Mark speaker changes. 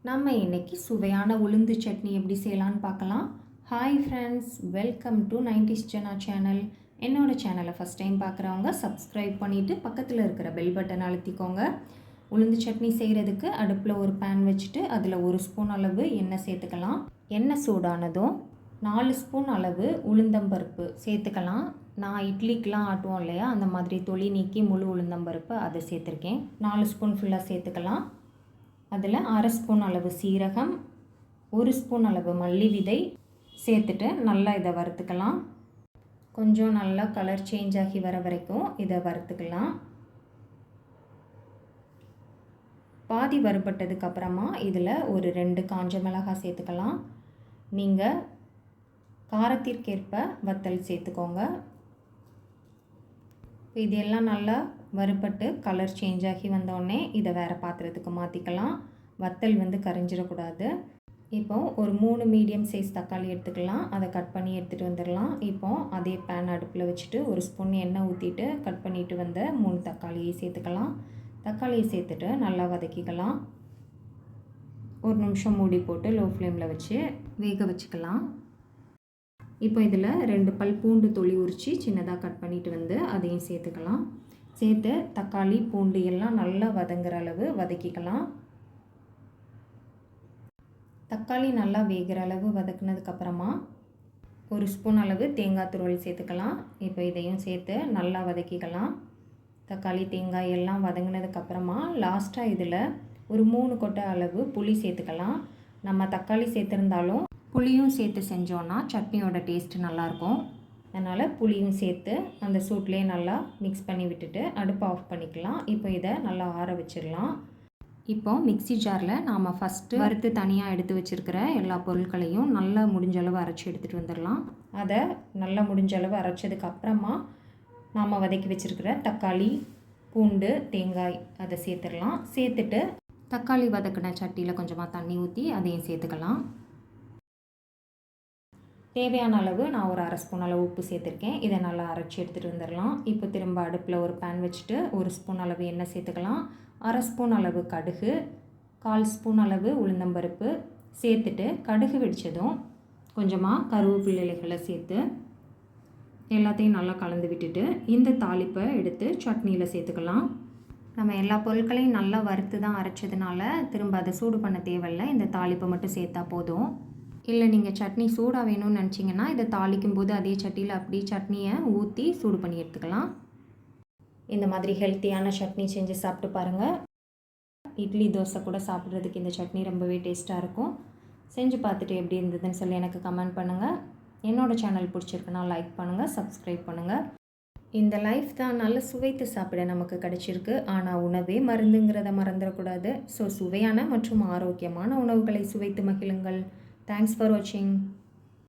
Speaker 1: நம்ம இன்றைக்கி சுவையான உளுந்து சட்னி எப்படி செய்யலான்னு பார்க்கலாம். Hi friends, welcome to 90s Jana channel. என்னோடய சேனலை ஃபஸ்ட் டைம் பார்க்குறவங்க சப்ஸ்கிரைப் பண்ணிவிட்டு பக்கத்தில் இருக்கிற பெல் பட்டன் அழுத்திக்கோங்க. உளுந்து சட்னி செய்கிறதுக்கு அடுப்பில் ஒரு பேன் வச்சுட்டு அதில் 1 ஸ்பூன் அளவு எண்ணெய் சேர்த்துக்கலாம். எண்ணெய் சூடானதும் 4 ஸ்பூன் அளவு உளுந்தம்பருப்பு சேர்த்துக்கலாம். நான் இட்லிக்கெலாம் ஆட்டுவோம் இல்லையா, அந்த மாதிரி தொளி நீக்கி முழு உளுந்தம்பருப்பு அதை சேர்த்துருக்கேன். 4 ஸ்பூன் ஃபுல்லாக சேர்த்துக்கலாம். அதில் 1/2 ஸ்பூன் அளவு சீரகம், 1 ஸ்பூன் அளவு மல்லி விதை சேர்த்துட்டு நல்லா இதை வறுத்துக்கலாம். கொஞ்சம் நல்லா கலர் சேஞ்ச் ஆகி வர வரைக்கும் இதை வறுத்துக்கலாம். பாதி வறுபட்டதுக்கப்புறமா இதில் ஒரு 2 காஞ்ச மிளகாய் சேர்த்துக்கலாம். நீங்கள் காரத்திற்கேற்ப வத்தல் சேர்த்துக்கோங்க. இதெல்லாம் நல்லா வறுபட்டு கலர் சேஞ்ச் ஆகி வந்தோடனே இதை வேறு பாத்திரத்துக்கு மாற்றிக்கலாம். வத்தல் கரைஞ்சிடக்கூடாது. இப்போது ஒரு 3 மீடியம் சைஸ் தக்காளி எடுத்துக்கலாம். அதை கட் பண்ணி எடுத்துகிட்டு வந்துடலாம். இப்போது அதே பேன் அடுப்பில் வச்சுட்டு 1 ஸ்பூன் எண்ணெய் ஊற்றிட்டு கட் பண்ணிவிட்டு வந்த 3 தக்காளியை சேர்த்துக்கலாம். தக்காளியை சேர்த்துட்டு நல்லா வதக்கிக்கலாம். 1 நிமிஷம் மூடி போட்டு லோ ஃப்ளேமில் வச்சு வேக வச்சுக்கலாம். இப்போ இதில் 2 பல் பூண்டு தொளி உரித்து சின்னதாக கட் பண்ணிவிட்டு அதையும் சேர்த்துக்கலாம். சேர்த்து தக்காளி பூண்டு எல்லாம் நல்லா வதங்குற அளவு வதக்கிக்கலாம். தக்காளி நல்லா வேகிற அளவு வதக்குனதுக்கப்புறமா 1 ஸ்பூன் அளவு தேங்காய் துருவல் சேர்த்துக்கலாம். இப்போ இதையும் சேர்த்து நல்லா வதக்கிக்கலாம். தக்காளி தேங்காய் எல்லாம் வதங்கினதுக்கப்புறமா லாஸ்ட்டாக இதில் ஒரு 3 கொட்டை அளவு புளி சேர்த்துக்கலாம். நம்ம தக்காளி சேர்த்துருந்தாலும் புளியும் சேர்த்து செஞ்சோன்னா சட்னியோட டேஸ்ட்டு நல்லாயிருக்கும். அதனால் புளியும் சேர்த்து அந்த சூட்லேயே நல்லா மிக்ஸ் பண்ணி விட்டுட்டு அடுப்பை ஆஃப் பண்ணிக்கலாம். இப்போ இதை நல்லா ஆற வச்சிடலாம். இப்போ மிக்ஸி ஜாரில் நாம் ஃபஸ்ட்டு வறுத்து தனியாக எடுத்து வச்சுருக்கிற எல்லா பொருட்களையும் நல்லா முடிஞ்சளவு அரைச்சி எடுத்துகிட்டு வந்துடலாம். அதை நல்லா முடிஞ்சளவு அரைச்சதுக்கப்புறமா நாம் வதக்கி வச்சுருக்கிற தக்காளி பூண்டு தேங்காய் அதை சேர்த்துடலாம். சேர்த்துட்டு தக்காளி வதக்கின சட்டியில் கொஞ்சமாக தண்ணி ஊற்றி அதையும் சேர்த்துக்கலாம். தேவையான அளவு நான் ஒரு 1/2 ஸ்பூன் அளவு உப்பு சேர்த்துருக்கேன். இதை நல்லா அரைச்சி எடுத்துகிட்டு வந்துடலாம். இப்போ திரும்ப அடுப்பில் ஒரு பேன் வச்சுட்டு 1 ஸ்பூன் அளவு எண்ணெய் சேர்த்துக்கலாம். 1/2 ஸ்பூன் அளவு கடுகு, 1/4 ஸ்பூன் அளவு உளுந்தம்பருப்பு சேர்த்துட்டு கடுகு வெடித்ததும் கொஞ்சமாக கருவேப்பிலை இலைகளை சேர்த்து எல்லாத்தையும் நல்லா கலந்து விட்டுட்டு இந்த தாளிப்பை எடுத்து சட்னியில் சேர்த்துக்கலாம். நம்ம எல்லா பொருட்களையும் நல்லா வறுத்து தான் அரைச்சதுனால திரும்ப அதை சூடு பண்ண தேவையில்லை. இந்த தாளிப்பை மட்டும் சேர்த்தா போதும். இல்லை நீங்கள் சட்னி சூடாக வேணும்னு நினச்சிங்கன்னா இதை தாளிக்கும் போது அதே சட்டியில் அப்படி சட்னியை ஊற்றி சூடு பண்ணி எடுத்துக்கலாம். இந்த மாதிரி ஹெல்த்தியான சட்னி செஞ்சு சாப்பிட்டு பாருங்கள். இட்லி தோசை கூட சாப்பிட்றதுக்கு இந்த சட்னி ரொம்பவே டேஸ்ட்டாக இருக்கும். செஞ்சு பார்த்துட்டு எப்படி இருந்ததுன்னு சொல்லி எனக்கு கமெண்ட் பண்ணுங்கள். என்னோடய சேனல் பிடிச்சிருக்குன்னா லைக் பண்ணுங்கள், சப்ஸ்கிரைப் பண்ணுங்கள். இந்த லைஃப் தான் நல்ல சுவைத்து சாப்பிட நமக்கு கிடைச்சிருக்கு. ஆனால் உணவே மருந்துங்கிறத மறந்துடக்கூடாது. ஸோ சுவையான மற்றும் ஆரோக்கியமான உணவுகளை சுவைத்து மகிழுங்கள். Thanks for watching.